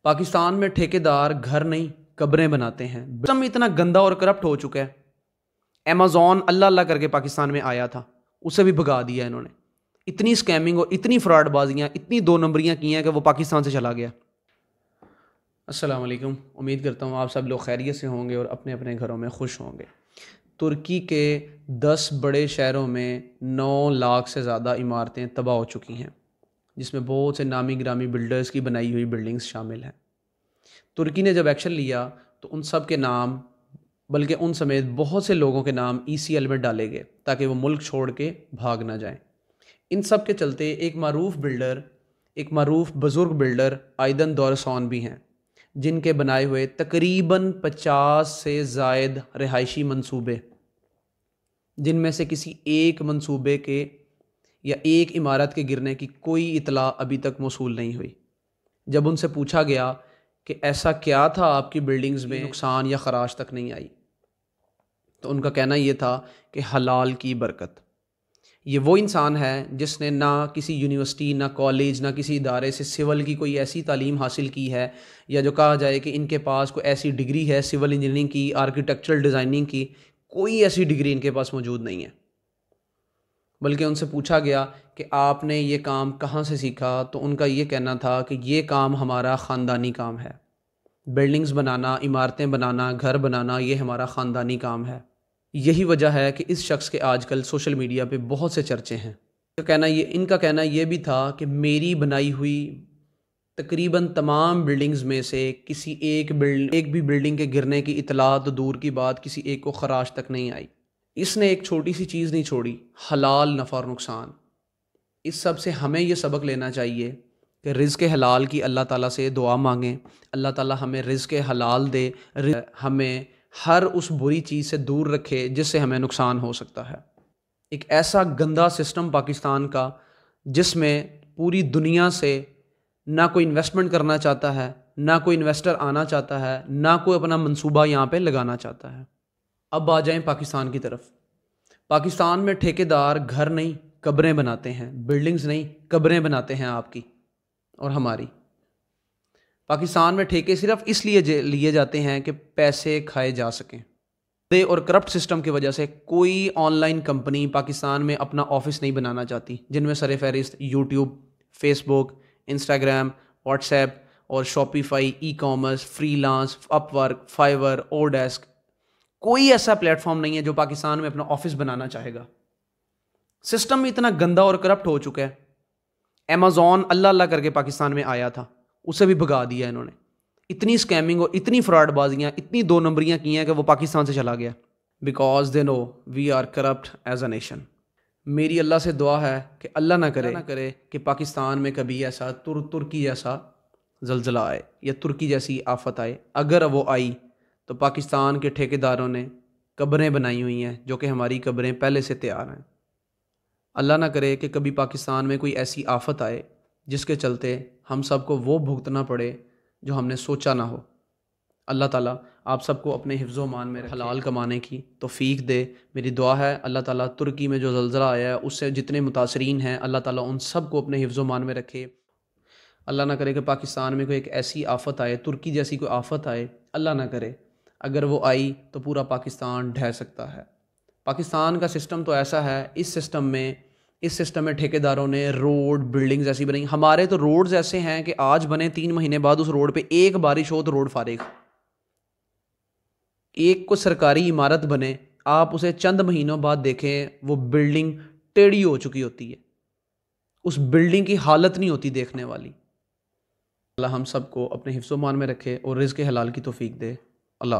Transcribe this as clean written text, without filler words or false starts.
پاکستان میں ٹھیکیدار گھر نہیں قبریں بناتے ہیں۔ سسٹم اتنا گندا اور کرپٹ ہو چکا ہے۔ ایمیزون اللہ اللہ کر کے پاکستان میں آیا تھا، اسے بھی بھگا دیا انہوں نے۔ اتنی سکیمنگ اور اتنی فراڈ بازیاں، اتنی دو نمبریاں کی ہیں کہ وہ پاکستان سے چلا گیا۔ السلام علیکم، امید کرتا ہوں آپ سب لوگ خیریت سے ہوں گے اور اپنے اپنے گھروں میں خوش ہوں گے۔ ترکی کے 10 بڑے شہروں میں 9 لاکھ سے زیادہ عمارتیں تباہ ہو چکی ہیں، جس میں بہت سے نامی گرامی بلڈرز کی بنائی ہوئی بلڈنگز شامل ہیں۔ ترکی نے جب ایکشن لیا تو ان سب کے نام، بلکہ ان سمیت بہت سے لوگوں کے نام ECL میں ڈالے گئے تاکہ وہ ملک چھوڑ کے بھاگ نہ جائیں۔ ان سب کے چلتے ایک معروف بزرگ بلڈر آئیدن دورسون بھی ہیں، جن کے بنائے ہوئے تقریباً 50 سے زائد رہائشی منصوبے، جن میں سے کسی ایک منصوبے کے یا ایک عمارت کے گرنے کی کوئی اطلاع ابھی تک موصول نہیں ہوئی۔ جب ان سے پوچھا گیا کہ ایسا کیا تھا آپ کی بلڈنگز میں نقصان یا خراش تک نہیں آئی، تو ان کا کہنا یہ تھا کہ حلال کی برکت۔ یہ وہ انسان ہے جس نے نہ کسی یونیورسٹی، نہ کالج، نہ کسی ادارے سے سول کی کوئی ایسی تعلیم حاصل کی ہے، یا جو کہا جائے کہ ان کے پاس کوئی ایسی ڈگری ہے سول انجینئرنگ کی، آرکیٹیکچرل ڈیزائننگ کی، کوئی ایسی ڈگری ان کے پاس موجود نہیں ہے۔ بلکہ ان سے پوچھا گیا کہ آپ نے یہ کام کہاں سے سیکھا، تو ان کا یہ کہنا تھا کہ یہ کام ہمارا خاندانی کام ہے۔ بلڈنگز بنانا، عمارتیں بنانا، گھر بنانا، یہ ہمارا خاندانی کام ہے۔ یہی وجہ ہے کہ اس شخص کے آج کل سوشل میڈیا پہ بہت سے چرچے ہیں۔ ان کا کہنا یہ بھی تھا کہ میری بنائی ہوئی تقریباً تمام بلڈنگز میں سے کسی ایک بھی بلڈنگ کے گرنے کی اطلاع تو دور کی بات، کسی ایک کو خراش تک نہیں آئی۔ اس نے ایک چھوٹی سی چیز نہیں چھوڑی، حلال نفع اور نقصان۔ اس سب سے ہمیں یہ سبق لینا چاہیے کہ رزق حلال کی اللہ تعالیٰ سے دعا مانگیں، اللہ تعالیٰ ہمیں رزق حلال دے، ہمیں ہر اس بری چیز سے دور رکھے جس سے ہمیں نقصان ہو سکتا ہے۔ ایک ایسا گندا سسٹم پاکستان کا، جس میں پوری دنیا سے نہ کوئی انویسٹمنٹ کرنا چاہتا ہے، نہ کوئی انویسٹر آنا چاہتا ہے، نہ کوئی اپنا منصوبہ یہاں پہ لگانا چاہتا ہے۔ اب آ جائیں پاکستان کی طرف۔ پاکستان میں ٹھیکیدار گھر نہیں قبریں بناتے ہیں، بلڈنگز نہیں قبریں بناتے ہیں آپ کی اور ہماری۔ پاکستان میں ٹھیکے صرف اس لیے لیے جاتے ہیں کہ پیسے کھائے جا سکیں۔ اور کرپٹ سسٹم کی وجہ سے کوئی آن لائن کمپنی پاکستان میں اپنا آفس نہیں بنانا چاہتی، جن میں سر فہرست YouTube, Facebook, Instagram, WhatsApp اور Shopify, e commerce, freelance, Upwork, Fiverr, oDesk. کوئی ایسا پلیٹ فارم نہیں ہے جو پاکستان میں اپنا آفس بنانا چاہے گا۔ سسٹم اتنا گندا اور کرپٹ ہو چکا ہے۔ ایمیزون اللہ اللہ کر کے پاکستان میں آیا تھا، اسے بھی بھگا دیا انہوں نے۔ اتنی سکیمنگ اور اتنی فراڈ بازیاں، اتنی دو نمبریاں کی ہیں کہ وہ پاکستان سے چلا گیا۔ Because they know we are corrupt as a nation. میری اللہ سے دعا ہے کہ اللہ نہ کرے کہ پاکستان میں کبھی ایسا ترکی جیسا زلزلہ آئے یا ترکی جیسی آفت آئے۔ اگر وہ آئی تو پاکستان کے ٹھیکیداروں نے قبریں بنائی ہوئی ہیں جو کہ ہماری قبریں پہلے سے تیار ہیں۔ اللہ نہ کرے کہ کبھی پاکستان میں کوئی ایسی آفت آئے جس کے چلتے ہم سب کو وہ بھگتنا پڑے جو ہم نے سوچا نہ ہو۔ اللہ تعالیٰ آپ سب کو اپنے حفظ و امان میں حلال کمانے کی توفیق دے۔ میری دعا ہے اللہ تعالیٰ ترکی میں جو زلزلہ آیا ہے اس سے جتنے متاثرین ہیں، اللہ تعالیٰ ان سب کو اپنے حفظ و امان میں رکھے۔ اللہ نہ کرے کہ پاکستان میں کوئی ایک ایسی آفت آئے، ترکی جیسی کوئی آفت آئے، اللہ نہ کرے۔ اگر وہ آئی تو پورا پاکستان ڈھہ سکتا ہے۔ پاکستان کا سسٹم تو ایسا ہے، اس سسٹم میں ٹھیکیداروں نے روڈ، بلڈنگز ایسی بنائی۔ ہمارے تو روڈز ایسے ہیں کہ آج بنے 3 مہینے بعد اس روڈ پہ ایک بارش ہو تو روڈ فارغ۔ ایک کو سرکاری عمارت بنے، آپ اسے چند مہینوں بعد دیکھیں وہ بلڈنگ ٹیڑھی ہو چکی ہوتی ہے، اس بلڈنگ کی حالت نہیں ہوتی دیکھنے والی۔ اللہ ہم سب کو اپنے حفظ و امان میں رکھے اور رزق حلال کی توفیق دے۔ اللہ